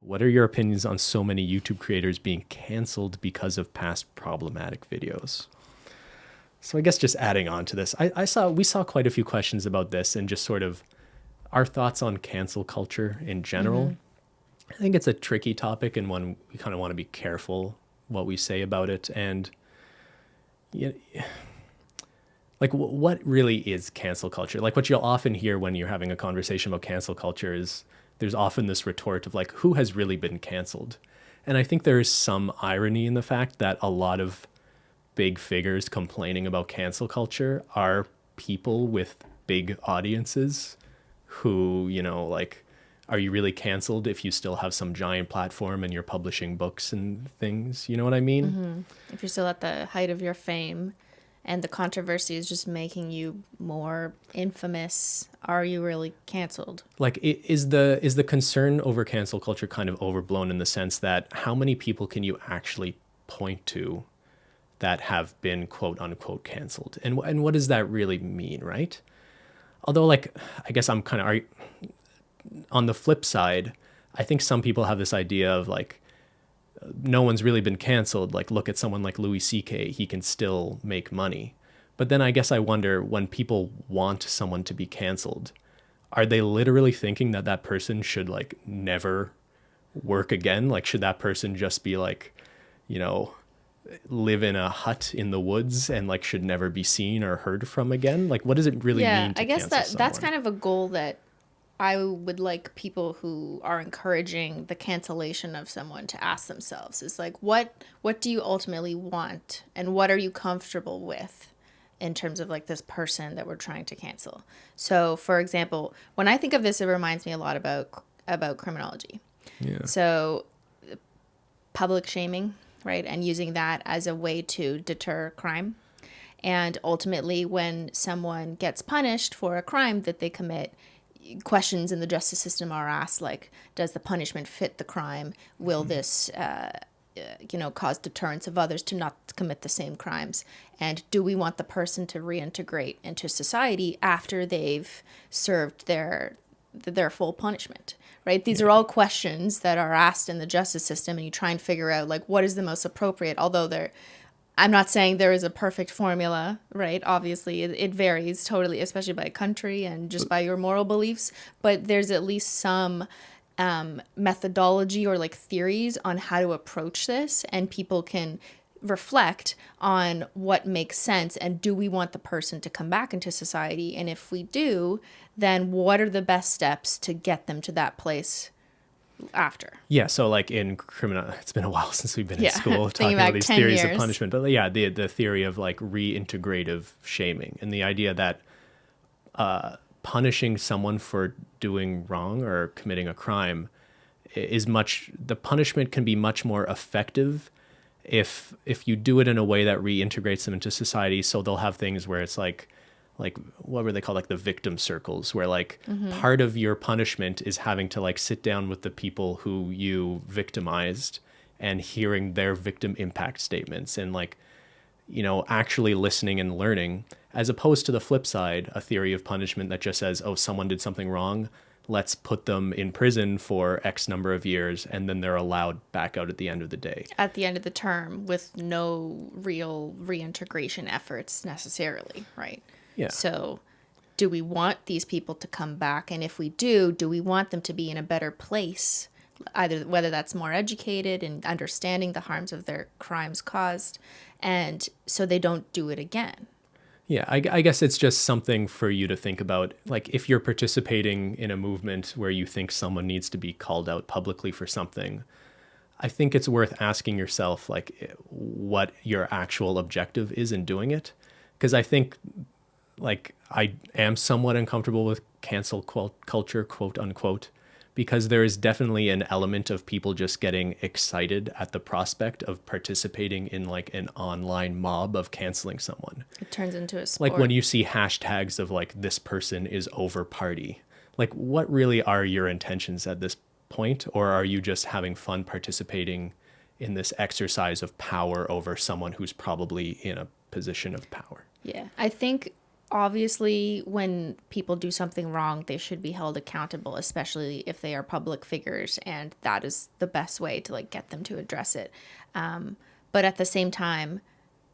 What are your opinions on so many YouTube creators being canceled because of past problematic videos? So I guess just adding on to this, we saw quite a few questions about this and just sort of our thoughts on cancel culture in general. I think it's a tricky topic and one we kind of want to be careful what we say about it. And like, what really is cancel culture? Like, what you'll often hear when you're having a conversation about cancel culture is there's often this retort of like, who has really been canceled? And I think there is some irony in the fact that a lot of big figures complaining about cancel culture are people with big audiences who, like, are you really canceled if you still have some giant platform and you're publishing books and things? You know what I mean? If you're still at the height of your fame and the controversy is just making you more infamous, are you really canceled? Like, is the concern over cancel culture kind of overblown in the sense that how many people can you actually point to that have been quote unquote canceled? And what does that really mean, right? Although, like, I guess I'm kind of on the flip side, I think some people have this idea of like, no one's really been canceled. Like, look at someone like Louis C.K. He can still make money. But then I guess I wonder, when people want someone to be canceled, are they literally thinking that that person should like never work again? Like, should that person just be like, live in a hut in the woods and like should never be seen or heard from again? Like, what does it really mean to I guess cancel that's someone? kind of a goal that I would like people who are encouraging the cancellation of someone to ask themselves is like, what do you ultimately want and what are you comfortable with in terms of like this person that we're trying to cancel? So, for example, when I think of this, it reminds me a lot about criminology. Yeah. So, public shaming, right? And using that as a way to deter crime. And ultimately, when someone gets punished for a crime that they commit, questions in the justice system are asked like, does the punishment fit the crime? Will this cause deterrence of others to not commit the same crimes? And do we want the person to reintegrate into society after they've served their full punishment? Right? These are all questions that are asked in the justice system, and you try and figure out like what is the most appropriate, although I'm not saying there is a perfect formula, right? Obviously, it varies totally, especially by country and just by your moral beliefs. But there's at least some methodology or like theories on how to approach this, and people can reflect on what makes sense and do we want the person to come back into society? And if we do, then what are the best steps to get them to that place after? Yeah, so like in criminal, it's been a while since we've been in school Thinking talking about back these 10 theories of years. punishment. But yeah, the theory of like reintegrative shaming and the idea that punishing someone for doing wrong or committing a crime the punishment can be much more effective if you do it in a way that reintegrates them into society. So they'll have things where it's like what were they called, like the victim circles, where like part of your punishment is having to like sit down with the people who you victimized and hearing their victim impact statements and like actually listening and learning, as opposed to the flip side, a theory of punishment that just says, oh, someone did something wrong, let's put them in prison for X number of years and then they're allowed back out at the end of the day. At the end of the term with no real reintegration efforts necessarily, right? Yeah. So do we want these people to come back? And if we do we want them to be in a better place? Either whether that's more educated and understanding the harms of their crimes caused, and so they don't do it again. Yeah, I guess it's just something for you to think about. Like, if you're participating in a movement where you think someone needs to be called out publicly for something, I think it's worth asking yourself, like, what your actual objective is in doing it. Because I think, like, I am somewhat uncomfortable with cancel culture, quote unquote, because there is definitely an element of people just getting excited at the prospect of participating in like an online mob of canceling someone. It turns into a sport. Like when you see hashtags of like, this person is over party, like what really are your intentions at this point? Or are you just having fun participating in this exercise of power over someone who's probably in a position of power? Yeah, I think obviously when people do something wrong, they should be held accountable, especially if they are public figures, and that is the best way to like get them to address it. But at the same time,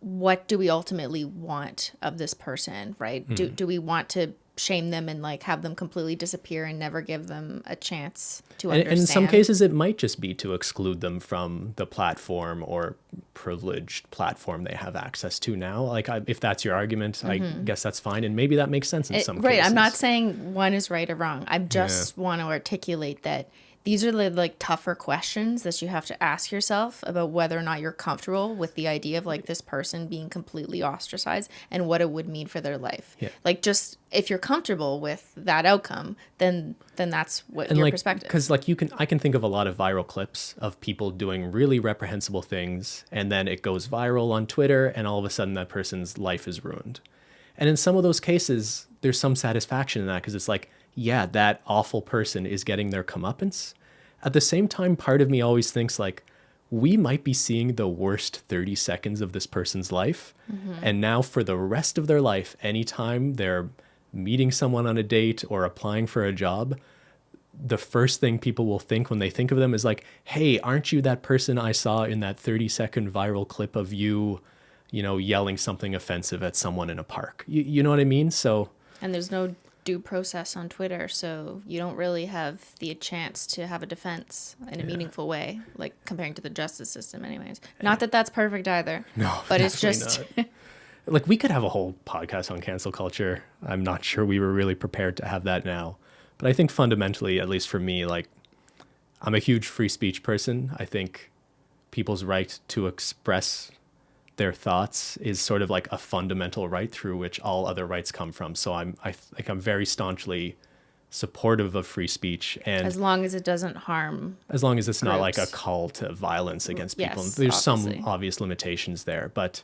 what do we ultimately want of this person, right? Do we want to shame them and like have them completely disappear and never give them a chance to understand? And in some cases, it might just be to exclude them from the platform or privileged platform they have access to now. Like, if that's your argument, I guess that's fine. And maybe that makes sense in some cases. Right. I'm not saying one is right or wrong. I just want to articulate that these are the like tougher questions that you have to ask yourself about whether or not you're comfortable with the idea of like this person being completely ostracized and what it would mean for their life. Yeah. Like, just if you're comfortable with that outcome, then that's what And your like, perspective. because like I can think of a lot of viral clips of people doing really reprehensible things, and then it goes viral on Twitter, and all of a sudden that person's life is ruined. And in some of those cases, there's some satisfaction in that, because it's like, yeah, that awful person is getting their comeuppance. At the same time, part of me always thinks like, we might be seeing the worst 30 seconds of this person's life. And now for the rest of their life, anytime they're meeting someone on a date or applying for a job, the first thing people will think when they think of them is like, hey, aren't you that person I saw in that 30-second viral clip of you, yelling something offensive at someone in a park? You know what I mean? So, And there's no due process on Twitter, so you don't really have the chance to have a defense in a meaningful way, like comparing to the justice system anyways. Not that that's perfect either. No, but it's definitely just not. Like, we could have a whole podcast on cancel culture. I'm not sure we were really prepared to have that now. But I think fundamentally, at least for me, like, I'm a huge free speech person. I think people's right to express their thoughts is sort of like a fundamental right through which all other rights come from. So I'm very staunchly supportive of free speech, and as long as it doesn't harm. as long as it's not like a groups. call to violence against people. Yes, There's obviously. some obvious limitations there, but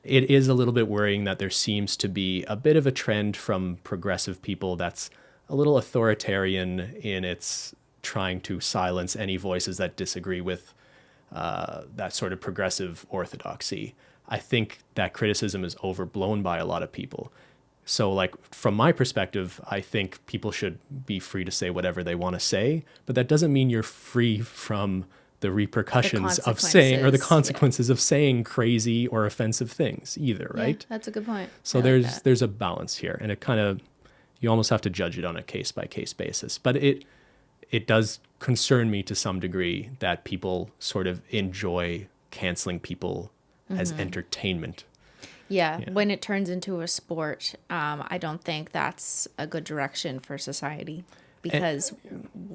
it is a little bit worrying that there seems to be a bit of a trend from progressive people that's a little authoritarian in its trying to silence any voices that disagree with that sort of progressive orthodoxy. I think that criticism is overblown by a lot of people. So, like, from my perspective, I think people should be free to say whatever they want to say, but that doesn't mean you're free from the repercussions of saying, or the consequences of saying crazy or offensive things either, right? Yeah, that's a good point. So I like that. there's a balance here, and it kind of, you almost have to judge it on a case by case basis. But it does concern me to some degree that people sort of enjoy canceling people as entertainment. Yeah, when it turns into a sport, I don't think that's a good direction for society, because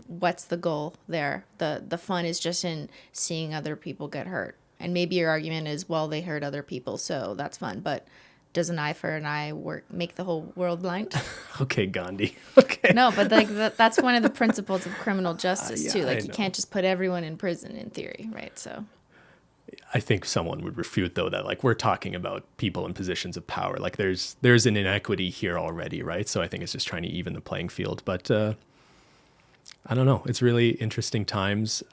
what's the goal there? The fun is just in seeing other people get hurt. And maybe your argument is, well, they hurt other people, so that's fun. But does an eye for an eye make the whole world blind? Okay, Gandhi. Okay. No, but like that's one of the principles of criminal justice yeah, too. Like, I you know. can't just put everyone in prison in theory, right? So I think someone would refute, though, that like we're talking about people in positions of power. Like there's an inequity here already, right? So I think it's just trying to even the playing field. But I don't know. It's really interesting times.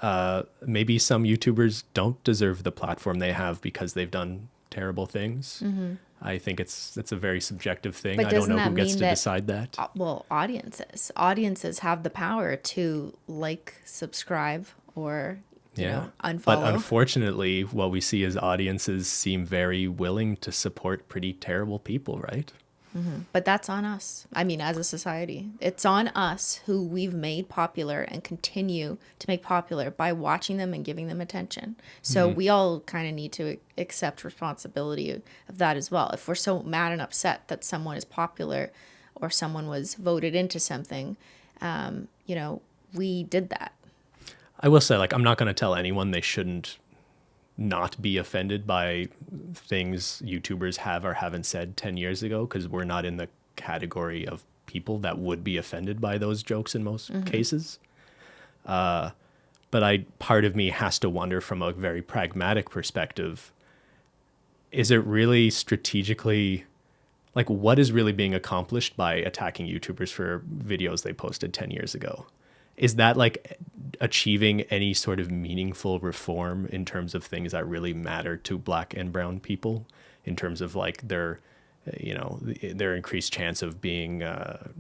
Maybe some YouTubers don't deserve the platform they have because they've done terrible things. I think it's a very subjective thing. But I don't doesn't know that who gets mean to that- decide that. well, audiences have the power to like, subscribe, or you know, unfollow. But unfortunately, what we see is audiences seem very willing to support pretty terrible people, right? But that's on us. I mean, as a society, it's on us, who we've made popular and continue to make popular by watching them and giving them attention. So we all kind of need to accept responsibility of that as well. If we're so mad and upset that someone is popular or someone was voted into something, we did that. I will say, like, I'm not going to tell anyone they shouldn't not be offended by things YouTubers have or haven't said 10 years ago, because we're not in the category of people that would be offended by those jokes in most cases. But part of me has to wonder, from a very pragmatic perspective, is it really strategically, like, what is really being accomplished by attacking YouTubers for videos they posted 10 years ago? Is that like achieving any sort of meaningful reform in terms of things that really matter to Black and brown people, in terms of like their their increased chance of being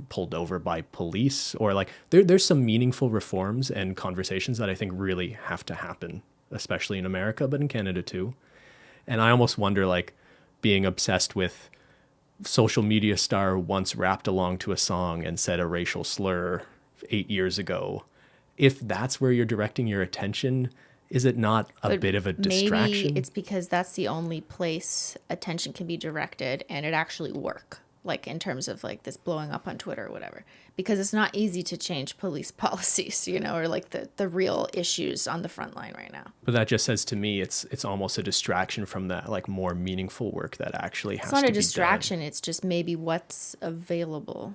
pulled over by police, or like there's some meaningful reforms and conversations that I think really have to happen, especially in America, but in Canada too. And I almost wonder, like, being obsessed with social media star once rapped along to a song and said a racial slur 8 years ago, if that's where you're directing your attention, is it not a bit of a distraction? Maybe it's because that's the only place attention can be directed and it actually work. Like in terms of like this blowing up on Twitter or whatever, because it's not easy to change police policies, or like the real issues on the front line right now. But that just says to me, it's almost a distraction from that like more meaningful work that actually has to be done. It's not a distraction. It's just maybe what's available.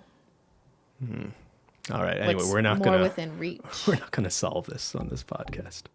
All right. Anyway, What's we're not more gonna within reach. we're not gonna solve this on this podcast.